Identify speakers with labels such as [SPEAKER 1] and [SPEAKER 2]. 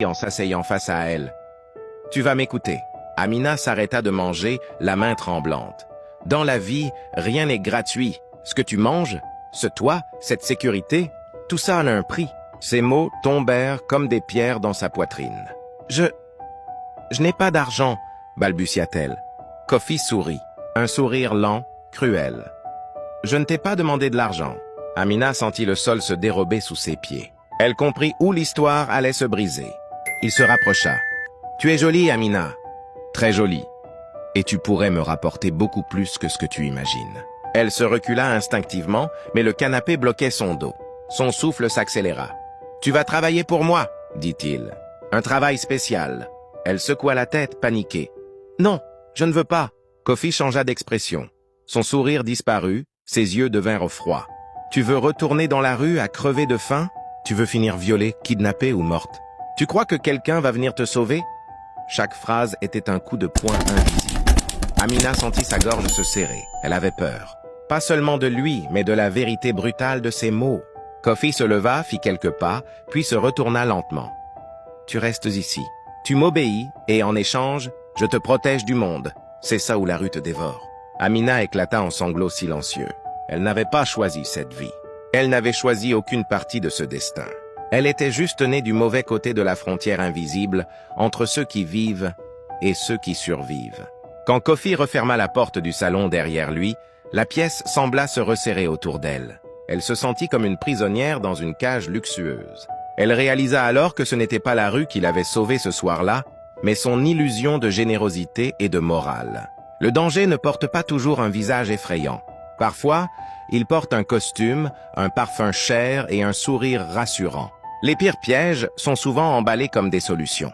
[SPEAKER 1] en s'asseyant face à elle. Tu vas m'écouter. Amina s'arrêta de manger, la main tremblante. Dans la vie, rien n'est gratuit. Ce que tu manges, ce toit, cette sécurité, tout ça a un prix. Ces mots tombèrent comme des pierres dans sa poitrine. Je n'ai pas d'argent, balbutia-t-elle. Kofi sourit, un sourire lent, cruel. Je ne t'ai pas demandé de l'argent. Amina sentit le sol se dérober sous ses pieds. Elle comprit où l'histoire allait se briser. Il se rapprocha. Tu es jolie, Amina. Très jolie. Et tu pourrais me rapporter beaucoup plus que ce que tu imagines. Elle se recula instinctivement, mais le canapé bloquait son dos. Son souffle s'accéléra. Tu vas travailler pour moi, dit-il. Un travail spécial. Elle secoua la tête, paniquée. Non, je ne veux pas. Kofi changea d'expression. Son sourire disparut, ses yeux devinrent froids. Tu veux retourner dans la rue à crever de faim? Tu veux finir violée, kidnappée ou morte? Tu crois que quelqu'un va venir te sauver? Chaque phrase était un coup de poing invisible. Amina sentit sa gorge se serrer. Elle avait peur. Pas seulement de lui, mais de la vérité brutale de ses mots. Kofi se leva, fit quelques pas, puis se retourna lentement. Tu restes ici. Tu m'obéis, et en échange, je te protège du monde. C'est ça où la rue te dévore. Amina éclata en sanglots silencieux. Elle n'avait pas choisi cette vie. Elle n'avait choisi aucune partie de ce destin. Elle était juste née du mauvais côté de la frontière invisible entre ceux qui vivent et ceux qui survivent. Quand Kofi referma la porte du salon derrière lui, la pièce sembla se resserrer autour d'elle. Elle se sentit comme une prisonnière dans une cage luxueuse. Elle réalisa alors que ce n'était pas la rue qui l'avait sauvée ce soir-là, mais son illusion de générosité et de morale. Le danger ne porte pas toujours un visage effrayant. Parfois, il porte un costume, un parfum cher et un sourire rassurant. Les pires pièges sont souvent emballés comme des solutions.